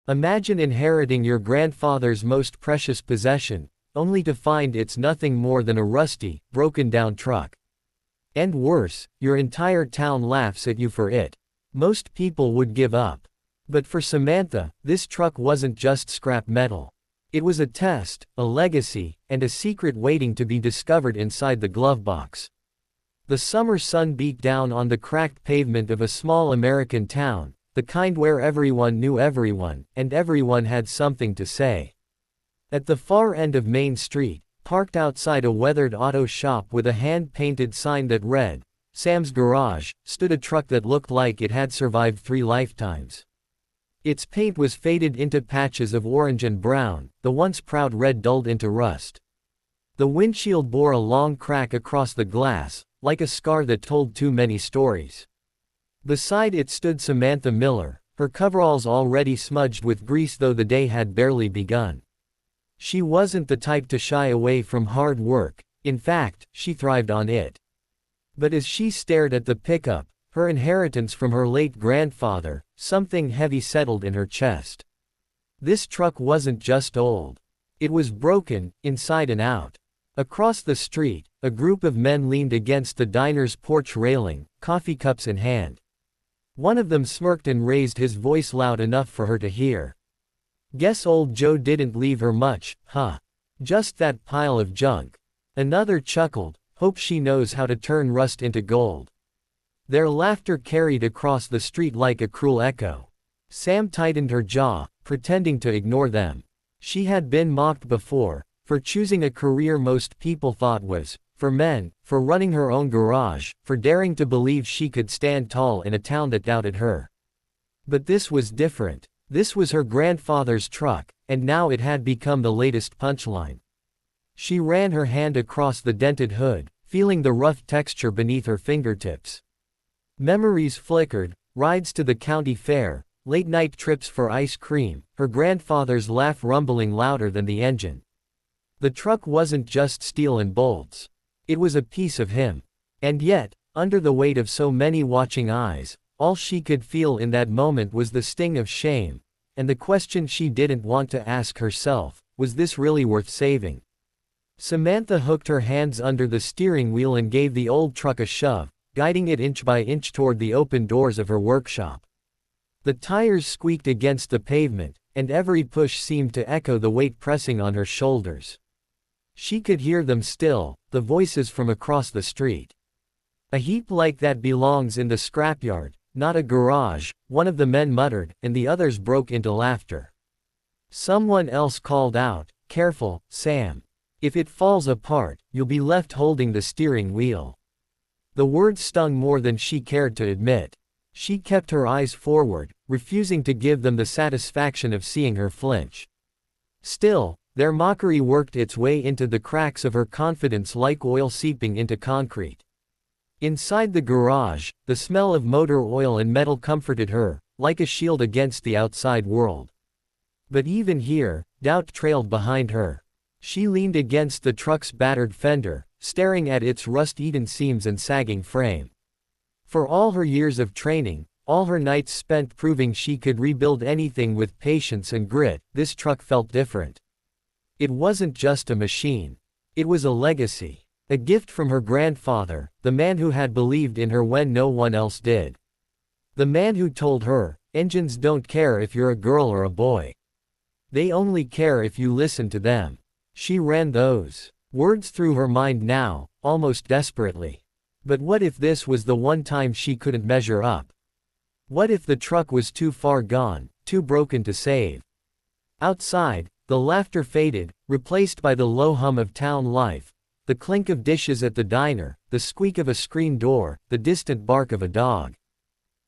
Imagine inheriting your grandfather's most precious possession, only to find it's nothing more than a rusty, broken-down truck. And worse, your entire town laughs at you for it. Most people would give up. But for Samantha, this truck wasn't just scrap metal. It was a test, a legacy, and a secret waiting to be discovered inside the glove box. The summer sun beat down on the cracked pavement of a small American town, the kind where everyone knew everyone, and everyone had something to say. At the far end of Main Street, parked outside a weathered auto shop with a hand-painted sign that read, "Sam's Garage," stood a truck that looked like it had survived 3 lifetimes. Its paint was faded into patches of orange and brown, the once proud red dulled into rust. The windshield bore a long crack across the glass, like a scar that told too many stories. Beside it stood Samantha Miller, her coveralls already smudged with grease though the day had barely begun. She wasn't the type to shy away from hard work, in fact, she thrived on it. But as she stared at the pickup, her inheritance from her late grandfather, something heavy settled in her chest. This truck wasn't just old. It was broken, inside and out. Across the street, a group of men leaned against the diner's porch railing, coffee cups in hand. One of them smirked and raised his voice loud enough for her to hear. "Guess old Joe didn't leave her much, huh? Just that pile of junk." Another chuckled, "Hope she knows how to turn rust into gold." Their laughter carried across the street like a cruel echo. Sam tightened her jaw, pretending to ignore them. She had been mocked before, for choosing a career most people thought was for men, for running her own garage, for daring to believe she could stand tall in a town that doubted her. But this was different. This was her grandfather's truck, and now it had become the latest punchline. She ran her hand across the dented hood, feeling the rough texture beneath her fingertips. Memories flickered, rides to the county fair, late-night trips for ice cream, her grandfather's laugh rumbling louder than the engine. The truck wasn't just steel and bolts. It was a piece of him. And yet, under the weight of so many watching eyes, all she could feel in that moment was the sting of shame, and the question she didn't want to ask herself, was this really worth saving? Samantha hooked her hands under the steering wheel and gave the old truck a shove, guiding it inch by inch toward the open doors of her workshop. The tires squeaked against the pavement, and every push seemed to echo the weight pressing on her shoulders. She could hear them still, the voices from across the street. "A heap like that belongs in the scrapyard, not a garage," one of the men muttered, and the others broke into laughter. Someone else called out, "Careful, Sam. If it falls apart, you'll be left holding the steering wheel." The words stung more than she cared to admit. She kept her eyes forward, refusing to give them the satisfaction of seeing her flinch. Still, their mockery worked its way into the cracks of her confidence like oil seeping into concrete. Inside the garage, the smell of motor oil and metal comforted her, like a shield against the outside world. But even here, doubt trailed behind her. She leaned against the truck's battered fender, staring at its rust-eaten seams and sagging frame. For all her years of training, all her nights spent proving she could rebuild anything with patience and grit, this truck felt different. It wasn't just a machine. It was a legacy. A gift from her grandfather, the man who had believed in her when no one else did. The man who told her, "Engines don't care if you're a girl or a boy. They only care if you listen to them." She ran those words through her mind now, almost desperately. But what if this was the one time she couldn't measure up? What if the truck was too far gone, too broken to save? Outside, the laughter faded, replaced by the low hum of town life, the clink of dishes at the diner, the squeak of a screen door, the distant bark of a dog.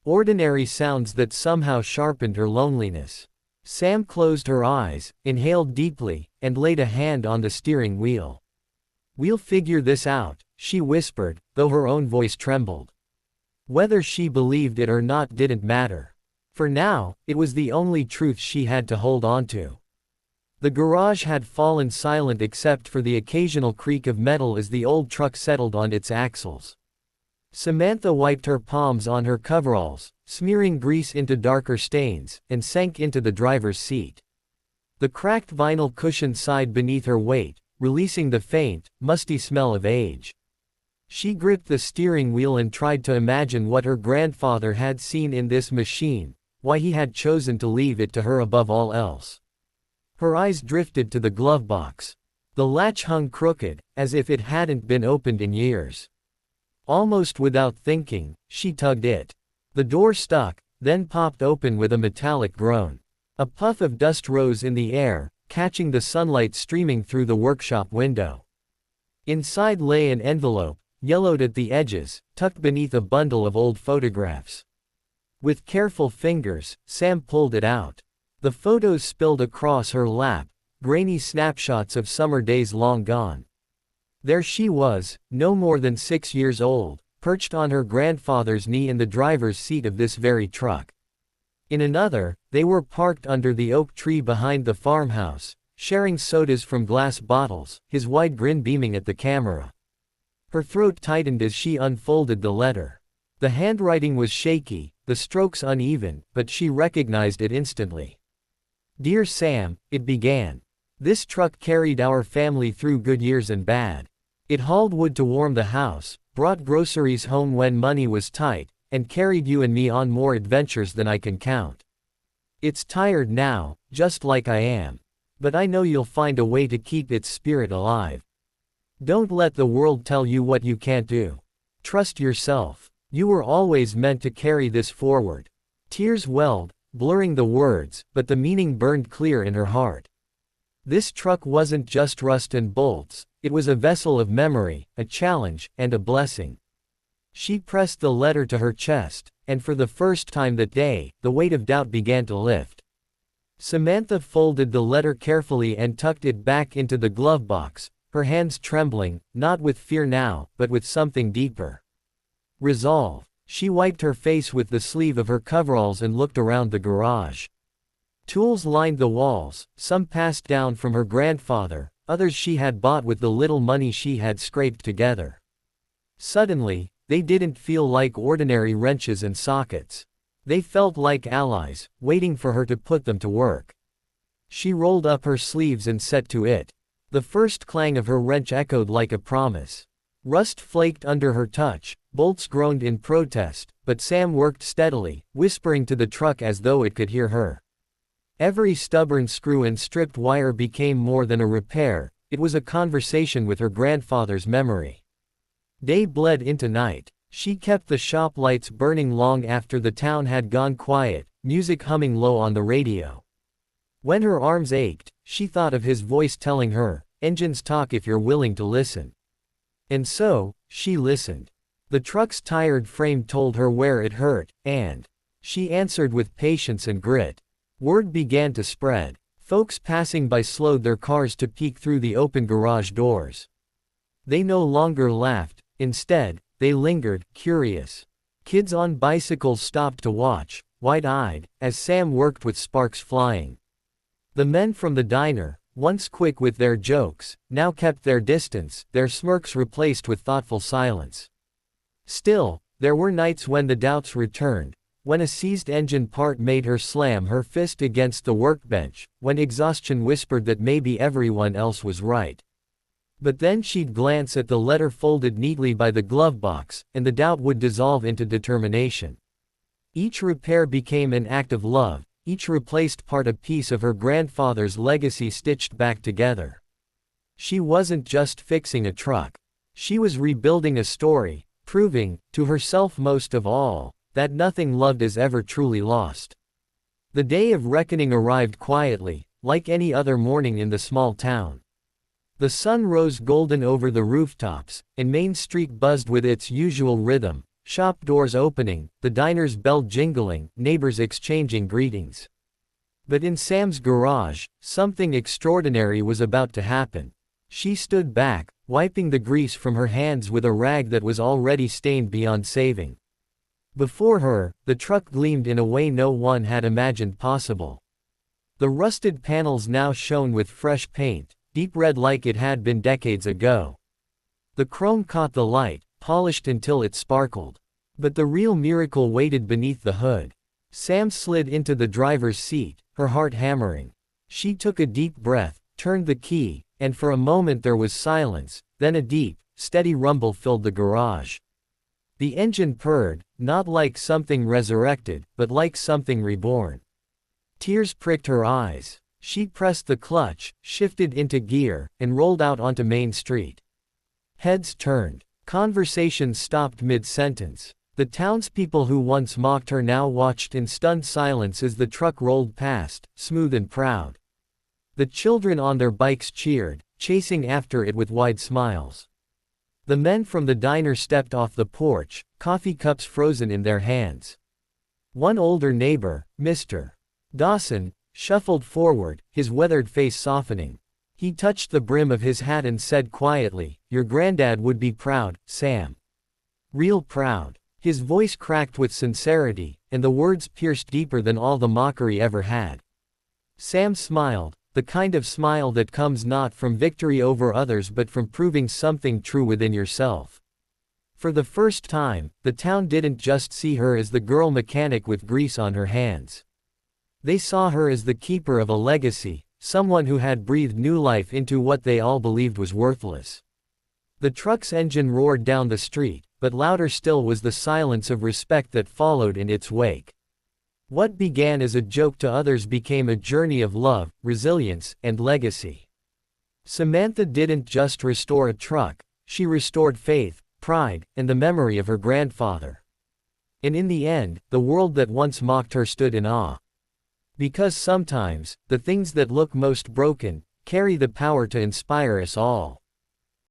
Ordinary sounds that somehow sharpened her loneliness. Sam closed her eyes, inhaled deeply, and laid a hand on the steering wheel. "We'll figure this out," she whispered, though her own voice trembled. Whether she believed it or not didn't matter. For now, it was the only truth she had to hold on to. The garage had fallen silent except for the occasional creak of metal as the old truck settled on its axles. Samantha wiped her palms on her coveralls, smearing grease into darker stains, and sank into the driver's seat. The cracked vinyl cushion sighed beneath her weight, releasing the faint, musty smell of age. She gripped the steering wheel and tried to imagine what her grandfather had seen in this machine, why he had chosen to leave it to her above all else. Her eyes drifted to the glove box. The latch hung crooked, as if it hadn't been opened in years. Almost without thinking, she tugged it. The door stuck, then popped open with a metallic groan. A puff of dust rose in the air, catching the sunlight streaming through the workshop window. Inside lay an envelope, yellowed at the edges, tucked beneath a bundle of old photographs. With careful fingers, Sam pulled it out. The photos spilled across her lap, grainy snapshots of summer days long gone. There she was, no more than 6 years old, perched on her grandfather's knee in the driver's seat of this very truck. In another, they were parked under the oak tree behind the farmhouse, sharing sodas from glass bottles, his wide grin beaming at the camera. Her throat tightened as she unfolded the letter. The handwriting was shaky, the strokes uneven, but she recognized it instantly. "Dear Sam," it began. "This truck carried our family through good years and bad. It hauled wood to warm the house, brought groceries home when money was tight, and carried you and me on more adventures than I can count. It's tired now, just like I am. But I know you'll find a way to keep its spirit alive. Don't let the world tell you what you can't do. Trust yourself. You were always meant to carry this forward." Tears welled, blurring the words, but the meaning burned clear in her heart. This truck wasn't just rust and bolts, it was a vessel of memory, a challenge, and a blessing. She pressed the letter to her chest, and for the first time that day, the weight of doubt began to lift. Samantha folded the letter carefully and tucked it back into the glove box, her hands trembling, not with fear now, but with something deeper. Resolve. She wiped her face with the sleeve of her coveralls and looked around the garage. Tools lined the walls, some passed down from her grandfather, others she had bought with the little money she had scraped together. Suddenly, they didn't feel like ordinary wrenches and sockets. They felt like allies, waiting for her to put them to work. She rolled up her sleeves and set to it. The first clang of her wrench echoed like a promise. Rust flaked under her touch, bolts groaned in protest, but Sam worked steadily, whispering to the truck as though it could hear her. Every stubborn screw and stripped wire became more than a repair, it was a conversation with her grandfather's memory. Day bled into night. She kept the shop lights burning long after the town had gone quiet, music humming low on the radio. When her arms ached, she thought of his voice telling her, "Engines talk if you're willing to listen." And so, she listened. The truck's tired frame told her where it hurt, and she answered with patience and grit. Word began to spread. Folks passing by slowed their cars to peek through the open garage doors. They no longer laughed, instead, they lingered, curious. Kids on bicycles stopped to watch, wide-eyed, as Sam worked with sparks flying. The men from the diner, once quick with their jokes, now kept their distance, their smirks replaced with thoughtful silence. Still, there were nights when the doubts returned, when a seized engine part made her slam her fist against the workbench, when exhaustion whispered that maybe everyone else was right. But then she'd glance at the letter folded neatly by the glove box, and the doubt would dissolve into determination. Each repair became an act of love, each replaced part a piece of her grandfather's legacy stitched back together. She wasn't just fixing a truck. She was rebuilding a story, proving, to herself most of all, that nothing loved is ever truly lost. The day of reckoning arrived quietly, like any other morning in the small town. The sun rose golden over the rooftops, and Main Street buzzed with its usual rhythm, shop doors opening, the diner's bell jingling, neighbors exchanging greetings. But in Sam's garage, something extraordinary was about to happen. She stood back, wiping the grease from her hands with a rag that was already stained beyond saving. Before her, the truck gleamed in a way no one had imagined possible. The rusted panels now shone with fresh paint, deep red like it had been decades ago. The chrome caught the light, polished until it sparkled. But the real miracle waited beneath the hood. Sam slid into the driver's seat, her heart hammering. She took a deep breath, turned the key, and for a moment there was silence, then a deep, steady rumble filled the garage. The engine purred, not like something resurrected, but like something reborn. Tears pricked her eyes. She pressed the clutch, shifted into gear, and rolled out onto Main Street. Heads turned. Conversations stopped mid-sentence. The townspeople who once mocked her now watched in stunned silence as the truck rolled past, smooth and proud. The children on their bikes cheered, chasing after it with wide smiles. The men from the diner stepped off the porch, coffee cups frozen in their hands. One older neighbor, Mr. Dawson, shuffled forward, his weathered face softening. He touched the brim of his hat and said quietly, "Your granddad would be proud, Sam. Real proud." His voice cracked with sincerity, and the words pierced deeper than all the mockery ever had. Sam smiled, the kind of smile that comes not from victory over others but from proving something true within yourself. For the first time, the town didn't just see her as the girl mechanic with grease on her hands. They saw her as the keeper of a legacy, someone who had breathed new life into what they all believed was worthless. The truck's engine roared down the street, but louder still was the silence of respect that followed in its wake. What began as a joke to others became a journey of love, resilience, and legacy. Samantha didn't just restore a truck, she restored faith, pride, and the memory of her grandfather. And in the end, the world that once mocked her stood in awe. Because sometimes, the things that look most broken, carry the power to inspire us all.